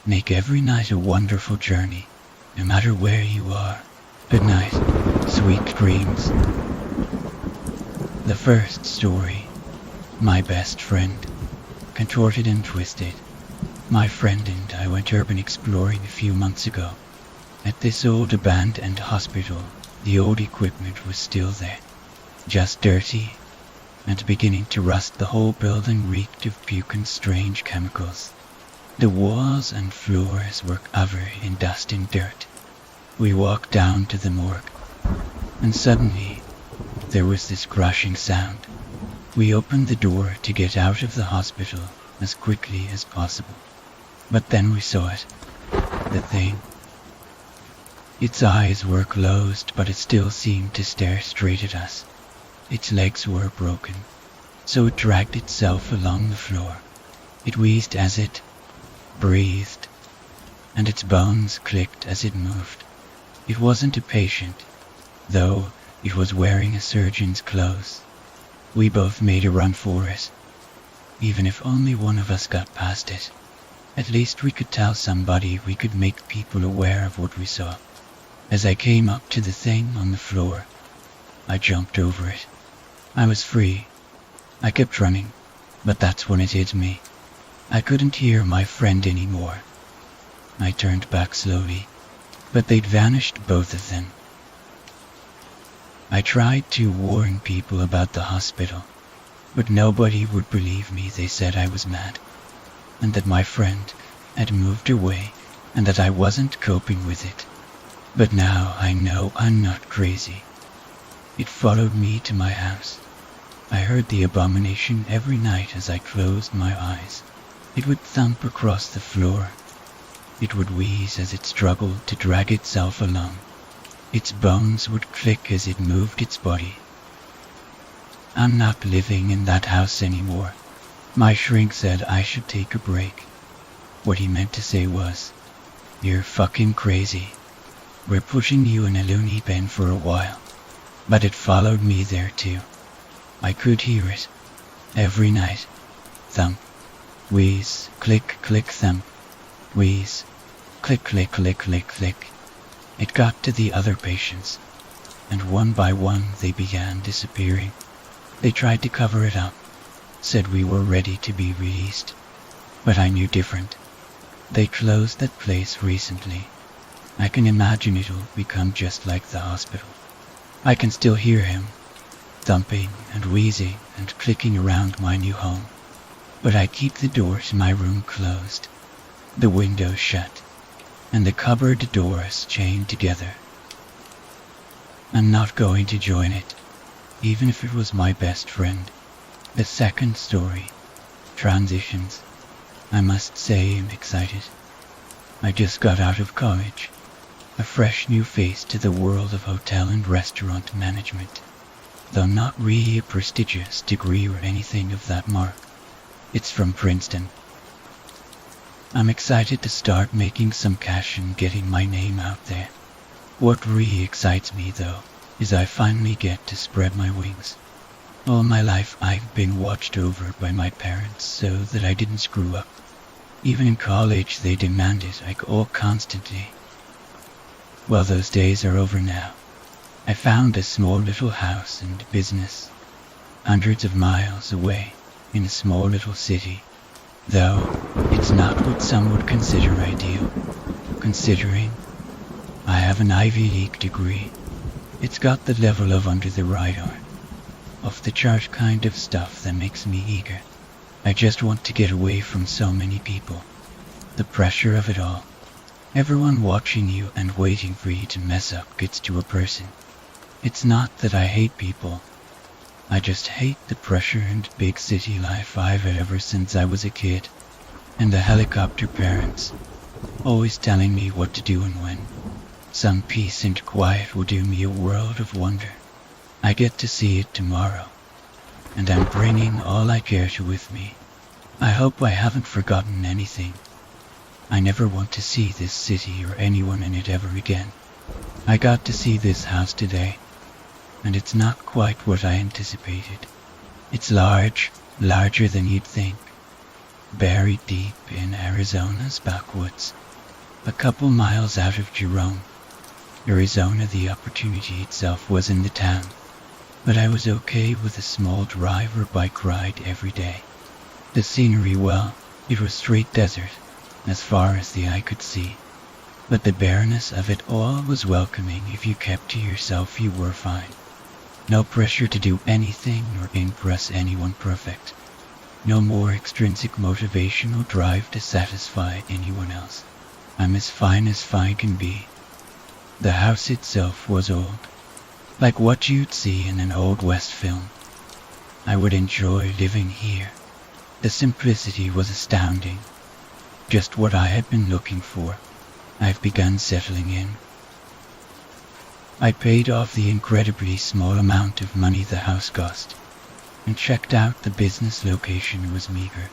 Make every night a wonderful journey, no matter where you are. Good night, sweet dreams. The first story. My best friend. Contorted and twisted. My friend and I went urban exploring a few months ago. At this old abandoned hospital, the old equipment was still there, just dirty and beginning to rust. The whole building reeked of puke and strange chemicals. The walls and floors were covered in dust and dirt. We walked down to the morgue, and suddenly there was this crashing sound. We opened the door to get out of the hospital as quickly as possible. But then we saw it, the thing. Its eyes were closed, but it still seemed to stare straight at us. Its legs were broken, so it dragged itself along the floor. It wheezed as it breathed, and its bones clicked as it moved. It wasn't a patient, though it was wearing a surgeon's clothes. We both made a run for it. Even if only one of us got past it, at least we could tell somebody. We could make people aware of what we saw. As I came up to the thing on the floor, I jumped over it. I was free. I kept running, but that's when it hit me. I couldn't hear my friend anymore. I turned back slowly, but they'd vanished, both of them. I tried to warn people about the hospital, but nobody would believe me. They said I was mad, and that my friend had moved away, and that I wasn't coping with it. But now I know I'm not crazy. It followed me to my house. I heard the abomination every night as I closed my eyes. It would thump across the floor. It would wheeze as it struggled to drag itself along. Its bones would click as it moved its body. I'm not living in that house anymore. My shrink said I should take a break. What he meant to say was, "You're fucking crazy. We're pushing you in a loony bin for a while." But it followed me there too. I could hear it every night. Thump, wheeze, click, click, thump, wheeze, click, click, click, click, click. It got to the other patients, and one by one they began disappearing. They tried to cover it up, said we were ready to be released, but I knew different. They closed that place recently. I can imagine it'll become just like the hospital. I can still hear him, thumping and wheezing and clicking around my new home, but I keep the door to my room closed, the windows shut, and the cupboard doors chained together. I'm not going to join it, even if it was my best friend. The second story, transitions. I must say I'm excited. I just got out of college, a fresh new face to the world of hotel and restaurant management, though not really a prestigious degree or anything of that mark. It's from Princeton. I'm excited to start making some cash and getting my name out there. What really excites me, though, is I finally get to spread my wings. All my life I've been watched over by my parents so that I didn't screw up. Even in college they demanded I go constantly. Well, those days are over now. I found a small little house and business, hundreds of miles away, in a small little city. Though it's not what some would consider ideal, considering I have an Ivy League degree. It's got the level of under the radar, off the chart kind of stuff that makes me eager. I just want to get away from so many people, the pressure of it all. Everyone watching you and waiting for you to mess up gets to a person. It's not that I hate people. I just hate the pressure and big city life I've had ever since I was a kid, and the helicopter parents, always telling me what to do and when. Some peace and quiet will do me a world of wonder. I get to see it tomorrow, and I'm bringing all I care to with me. I hope I haven't forgotten anything. I never want to see this city or anyone in it ever again. I got to see this house today, and it's not quite what I anticipated. It's large, larger than you'd think. buried deep in Arizona's backwoods, a couple miles out of Jerome, Arizona. The opportunity itself was in the town, but I was okay with a small drive or bike ride every day. The scenery, well, it was straight desert, as far as the eye could see, but the bareness of it all was welcoming. If you kept to yourself, you were fine. No pressure to do anything or impress anyone perfect. No more extrinsic motivation or drive to satisfy anyone else. I'm as fine can be. The house itself was old, like what you'd see in an Old West film. I would enjoy living here. The simplicity was astounding. Just what I had been looking for. I've begun settling in. I paid off the incredibly small amount of money the house cost, and checked out. The business location was meager,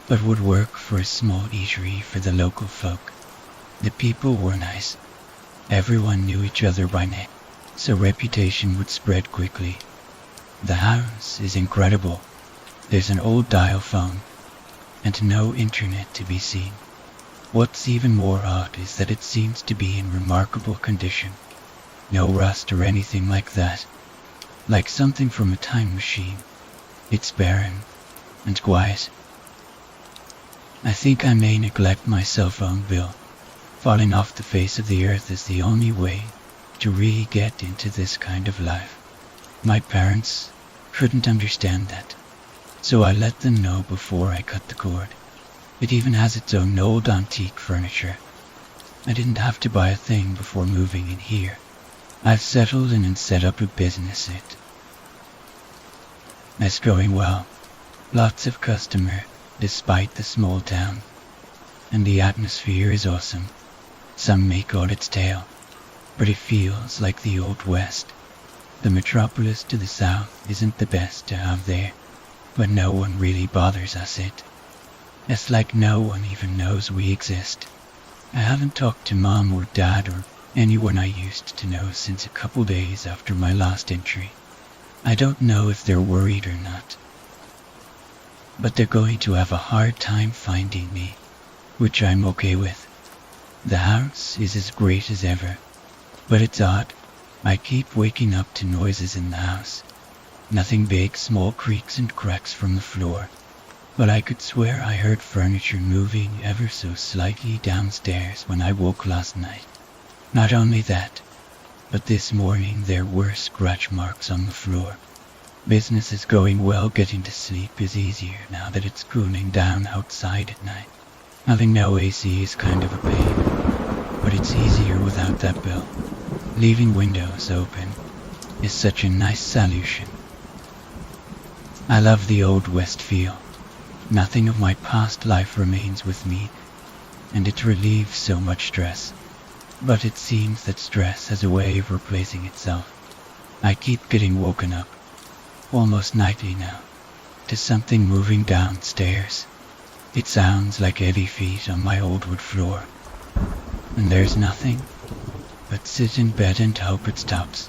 but would work for a small eatery for the local folk. The people were nice. Everyone knew each other by name, so reputation would spread quickly. The house is incredible. There's an old dial phone, and no internet to be seen. What's even more odd is that it seems to be in remarkable condition. No rust or anything like that. Like something from a time machine. It's barren and quiet. I think I may neglect my cell phone bill. Falling off the face of the earth is the only way to really get into this kind of life. My parents couldn't understand that, so I let them know before I cut the cord. It even has its own old antique furniture. I didn't have to buy a thing before moving in here. I've settled in and set up a business. It's going well. Lots of customer, despite the small town. And the atmosphere is awesome. Some may call it stale, but it feels like the Old West. The metropolis to the south isn't the best to have there, but no one really bothers us it. It's like no one even knows we exist. I haven't talked to Mom or Dad or anyone I used to know since a couple days after my last entry. I don't know if they're worried or not. But they're going to have a hard time finding me, which I'm okay with. The house is as great as ever, but it's odd. I keep waking up to noises in the house. Nothing big, small creaks and cracks from the floor. But I could swear I heard furniture moving ever so slightly downstairs when I woke last night. Not only that, but this morning there were scratch marks on the floor. Business is going well. Getting to sleep is easier now that it's cooling down outside at night. Having no AC is kind of a pain, but it's easier without that bill. Leaving windows open is such a nice solution. I love the Old West feel. Nothing of my past life remains with me, and it relieves so much stress. But it seems that stress has a way of replacing itself. I keep getting woken up, almost nightly now, to something moving downstairs. It sounds like heavy feet on my old wood floor, and there's nothing but sit in bed and hope it stops.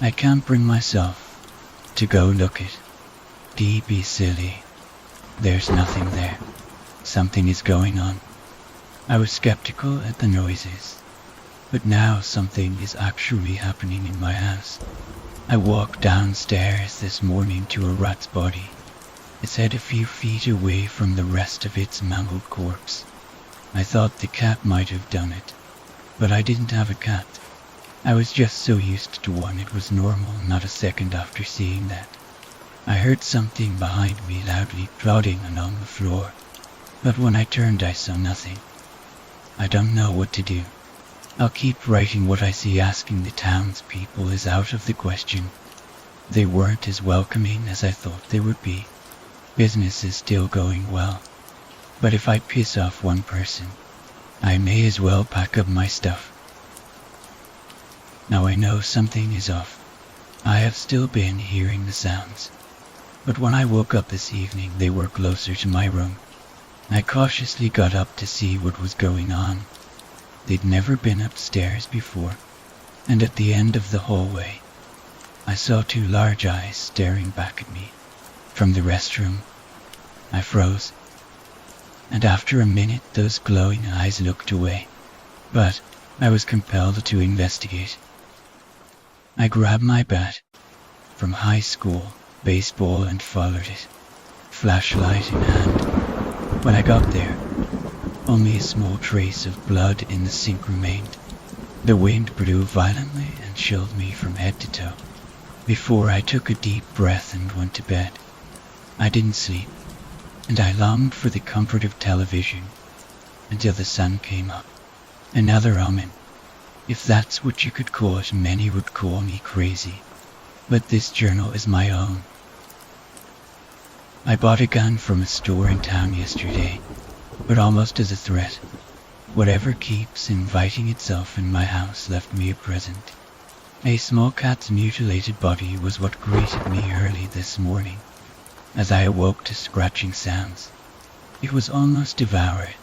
I can't bring myself to go look it. Be silly. There's nothing there. Something is going on. I was skeptical at the noises, but now something is actually happening in my house. I walked downstairs this morning to a rat's body. Its head a few feet away from the rest of its mangled corpse. I thought the cat might have done it, but I didn't have a cat. I was just so used to one it was normal. Not a second after seeing that, I heard something behind me loudly plodding along the floor, but when I turned I saw nothing. I don't know what to do. I'll keep writing what I see. Asking the townspeople is out of the question. They weren't as welcoming as I thought they would be. Business is still going well, but if I piss off one person, I may as well pack up my stuff. Now I know something is off. I have still been hearing the sounds, but when I woke up this evening they were closer to my room. I cautiously got up to see what was going on. They'd never been upstairs before, and at the end of the hallway, I saw two large eyes staring back at me from the restroom. I froze. and after a minute those glowing eyes looked away. But I was compelled to investigate. I grabbed my bat from high school baseball and followed it, flashlight in hand. When I got there, only a small trace of blood in the sink remained. The wind blew violently and chilled me from head to toe. Before I took a deep breath and went to bed, I didn't sleep, and I longed for the comfort of television until the sun came up. Another omen. If that's what you could call it, many would call me crazy, but this journal is my own. I bought a gun from a store in town yesterday, but almost as a threat. Whatever keeps inviting itself in my house left me a present. A small cat's mutilated body was what greeted me early this morning. As I awoke to scratching sounds, it was almost devoured,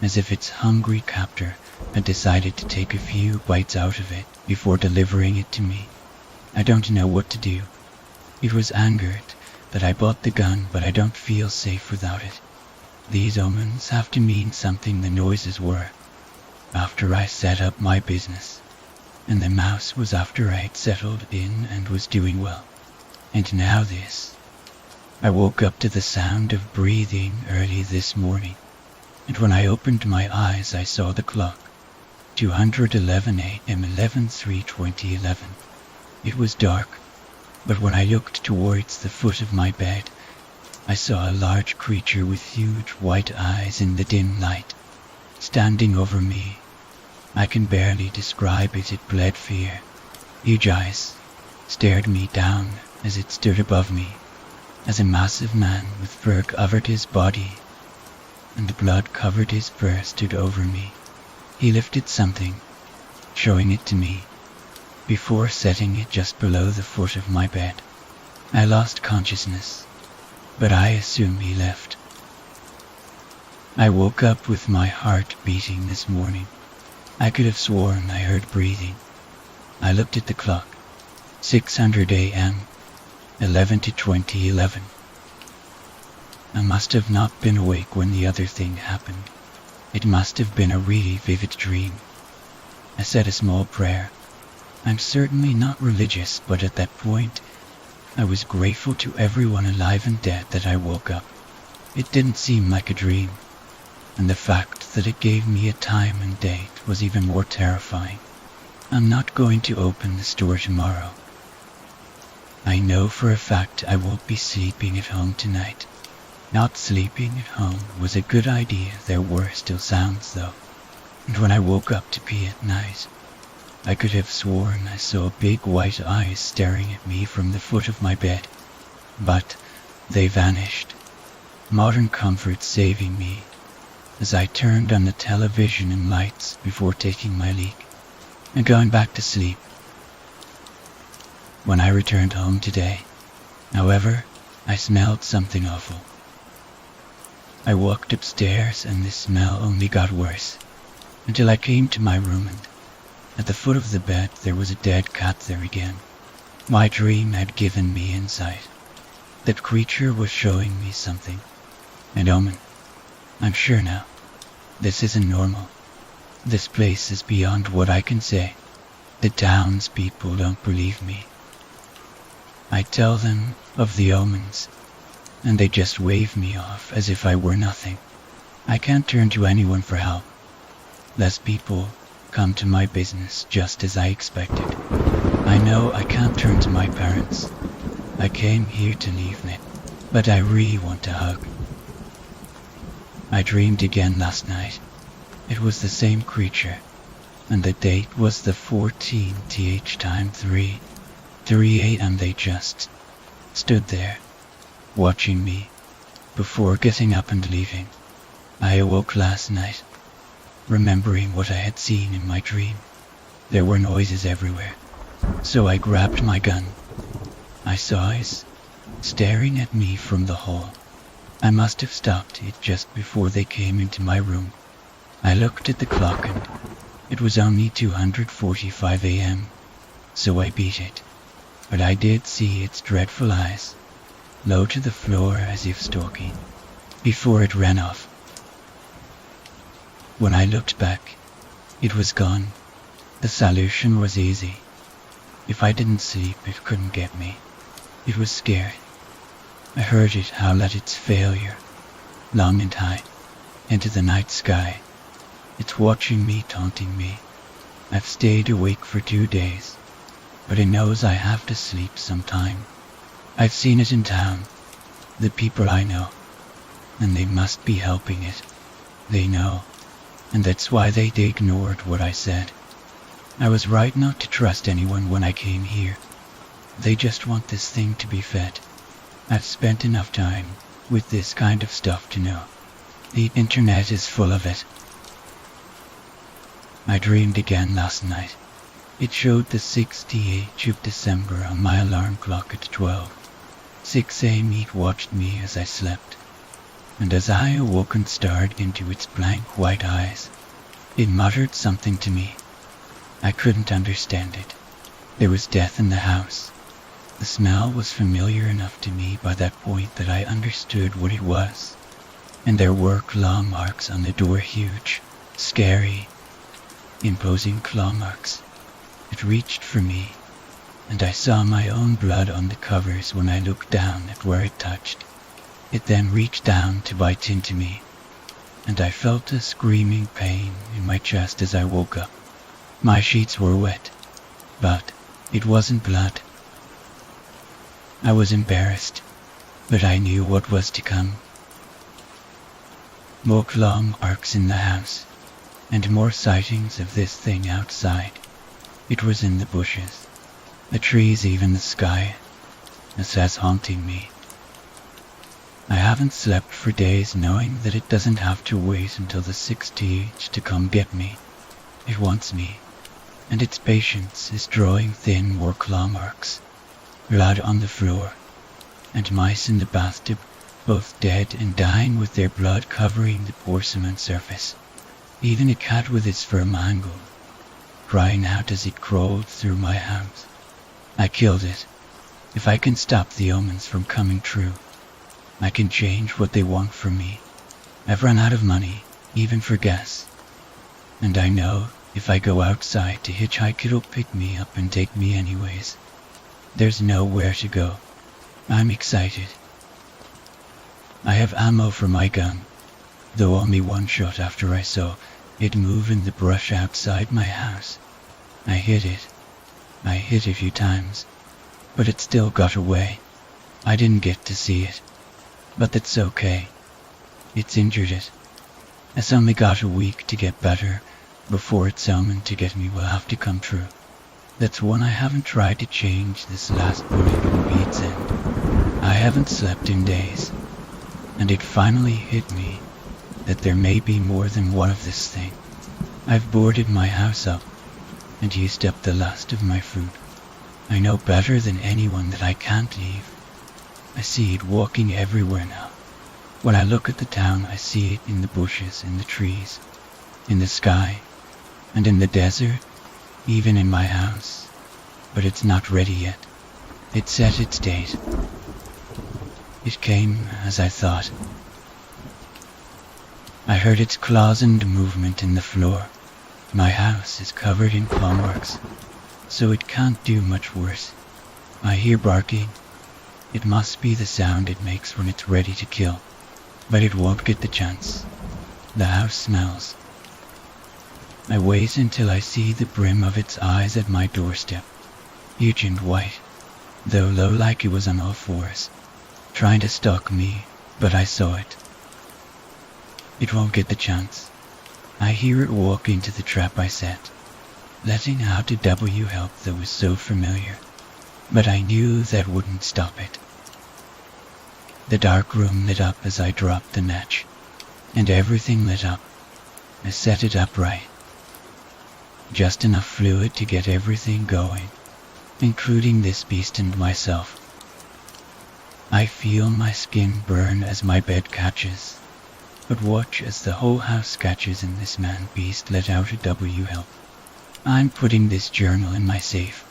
as if its hungry captor had decided to take a few bites out of it before delivering it to me. I don't know what to do. It was angered that I bought the gun, but I don't feel safe without it. These omens have to mean something. The noises were after I set up my business, and the mouse was after I had settled in and was doing well. And now this. I woke up to the sound of breathing early this morning, and when I opened my eyes I saw the clock. 2:11 a.m. 11/3/2011. It was dark, but when I looked towards the foot of my bed, I saw a large creature with huge white eyes in the dim light, standing over me. I can barely describe it. It bled fear. Huge eyes stared me down as it stood above me, as a massive man with fur covered his body, and blood covered his fur stood over me. He lifted something, showing it to me, before setting it just below the foot of my bed. I lost consciousness, but I assume he left. I woke up with my heart beating this morning. I could have sworn I heard breathing. I looked at the clock. 6:00 a.m. 11/2011. I must have not been awake when the other thing happened. It must have been a really vivid dream. I said a small prayer. I'm certainly not religious, but at that point, I was grateful to everyone alive and dead that I woke up. It didn't seem like a dream, and the fact that it gave me a time and date was even more terrifying. I'm not going to open the store tomorrow. I know for a fact I won't be sleeping at home tonight. Not sleeping at home was a good idea. There were still sounds though, and when I woke up to pee at night, I could have sworn I saw big white eyes staring at me from the foot of my bed, but they vanished. Modern comfort saving me as I turned on the television and lights before taking my leak and going back to sleep. When I returned home today, however, I smelled something awful. I walked upstairs and the smell only got worse, until I came to my room, and at the foot of the bed there was a dead cat there again. My dream had given me insight. That creature was showing me something. An omen. I'm sure now. This isn't normal. This place is beyond what I can say. The townspeople don't believe me. I tell them of the omens, and they just wave me off as if I were nothing. I can't turn to anyone for help. Less people come to my business just as I expected. I know I can't turn to my parents. I came here to leave it, but I really want a hug. I dreamed again last night. It was the same creature, and the date was the 14th time 3 a.m. They just stood there, watching me, before getting up and leaving. I awoke last night, remembering what I had seen in my dream. There were noises everywhere, so I grabbed my gun. I saw eyes staring at me from the hall. I must have stopped it just before they came into my room. I looked at the clock and it was only 2:45 a.m., so I beat it. But I did see its dreadful eyes, low to the floor as if stalking, before it ran off. When I looked back, it was gone. The solution was easy. If I didn't sleep, it couldn't get me. It was scared. I heard it howl at its failure, long and high, into the night sky. It's watching me, taunting me. I've stayed awake for 2 days, but it knows I have to sleep sometime. I've seen it in town, the people I know, and they must be helping it. They know, and that's why they ignored what I said. I was right not to trust anyone when I came here. They just want this thing to be fed. I've spent enough time with this kind of stuff to know. The internet is full of it. I dreamed again last night. It showed the 16th of December on my alarm clock at 12. 6 a.m. It watched me as I slept, and as I awoke and stared into its blank white eyes, it muttered something to me. I couldn't understand it. There was death in the house. The smell was familiar enough to me by that point that I understood what it was, and there were claw marks on the door, huge, scary, imposing claw marks. It reached for me, and I saw my own blood on the covers when I looked down at where it touched. It then reached down to bite into me, and I felt a screaming pain in my chest as I woke up. My sheets were wet, but it wasn't blood. I was embarrassed, but I knew what was to come. More claw marks in the house, and more sightings of this thing outside. It was in the bushes, the trees, even the sky. It says haunting me. I haven't slept for days knowing that it doesn't have to wait until the 16th to come get me. It wants me, and its patience is drawing thin more claw marks, blood on the floor, and mice in the bathtub, both dead and dying with their blood covering the porcelain surface. Even a cat with its fur mangled, crying out as it crawled through my house. I killed it. If I can stop the omens from coming true, I can change what they want from me. I've run out of money, even for gas. And I know if I go outside to hitchhike, it'll pick me up and take me anyways. There's nowhere to go. I'm excited. I have ammo for my gun, though only one shot after I saw it move in the brush outside my house. I hit it. I hit a few times, but it still got away. I didn't get to see it, but that's okay. It's injured it. It's only got a week to get better before its omen to get me will have to come true. That's one I haven't tried to change this last bullet will be its end. I haven't slept in days, and it finally hit me that there may be more than one of this thing. I've boarded my house up and used up the last of my food. I know better than anyone that I can't leave. I see it walking everywhere now. When I look at the town, I see it in the bushes, in the trees, in the sky, and in the desert, even in my house. But it's not ready yet. It set its date. It came as I thought. I heard its claws and movement in the floor. My house is covered in claw marks, so it can't do much worse. I hear barking. It must be the sound it makes when it's ready to kill, but it won't get the chance. The house smells. I wait until I see the brim of its eyes at my doorstep, huge and white, though low like it was on all fours, trying to stalk me, but I saw it. It won't get the chance. I hear it walk into the trap I set, letting out a W help that was so familiar, but I knew that wouldn't stop it. The dark room lit up as I dropped the latch, and everything lit up. I set it up right. Just enough fluid to get everything going, including this beast and myself. I feel my skin burn as my bed catches, but watch as the whole house catches and this man-beast let out a W help. I'm putting this journal in my safe,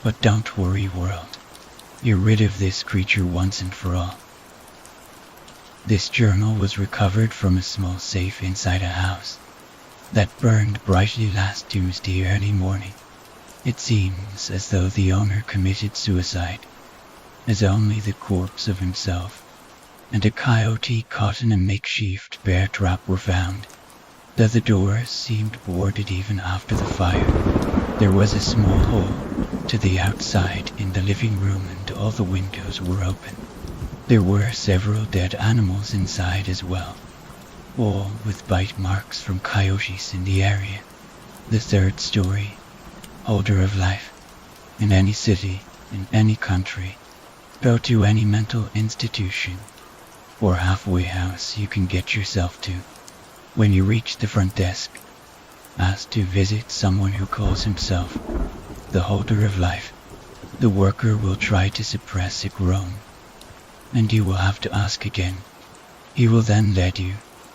but don't worry, world. You're rid of this creature once and for all. This journal was recovered from a small safe inside a house. that burned brightly last Tuesday early morning. It seems as though the owner committed suicide, as only the corpse of himself and a coyote caught in a makeshift bear trap were found. Though the doors seemed boarded even after the fire, there was a small hole to the outside in the living room and all the windows were open. There were several dead animals inside as well, all with bite marks from coyotes in the area. The third story, holder of life, in any city, in any country. Go to any mental institution or halfway house you can get yourself to. When you reach the front desk, ask to visit someone who calls himself the holder of life. The worker will try to suppress a groan, and you will have to ask again. He will then lead you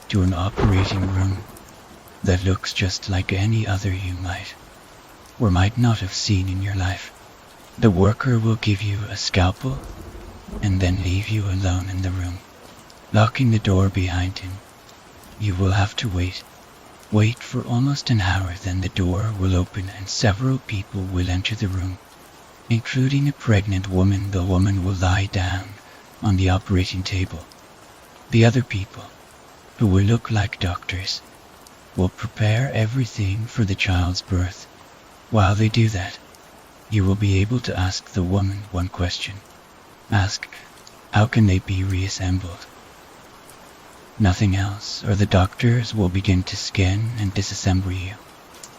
to an operating room that looks just like any other you might or might not have seen in your life. The worker will give you a scalpel and then leave you alone in the room, locking the door behind him. You will have to wait for almost an hour, then the door will open and several people will enter the room, including a pregnant woman. The woman will lie down on the operating table. The other people, who will look like doctors, will prepare everything for the child's birth. While they do that, you will be able to ask the woman one question. Ask, how can they be reassembled? Nothing else, or the doctors will begin to skin and disassemble you.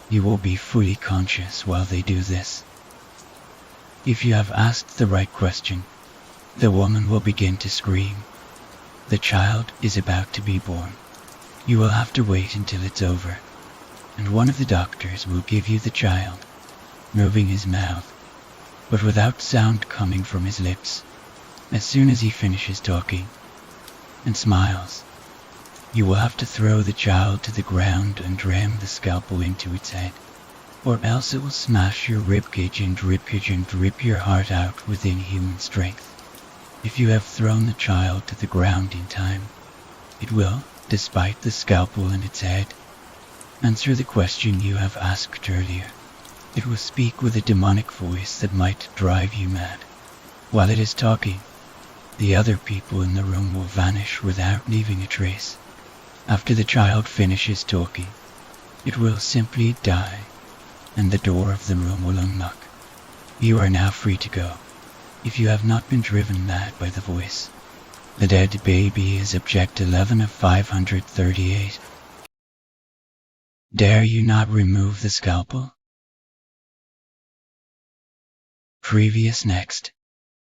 You will be fully conscious while they do this. If you have asked the right question, the woman will begin to scream. The child is about to be born. You will have to wait until it's over, and one of the doctors will give you the child, moving his mouth, but without sound coming from his lips. As soon as he finishes talking and smiles, you will have to throw the child to the ground and ram the scalpel into its head, or else it will smash your ribcage and rip your heart out with inhuman strength. If you have thrown the child to the ground in time, it will, despite the scalpel in its head, answer the question you have asked earlier. It will speak with a demonic voice that might drive you mad. While it is talking, the other people in the room will vanish without leaving a trace. After the child finishes talking, it will simply die, and the door of the room will unlock. You are now free to go, if you have not been driven mad by the voice. The dead baby is Object 11 of 538. Dare you not remove the scalpel? Previous next.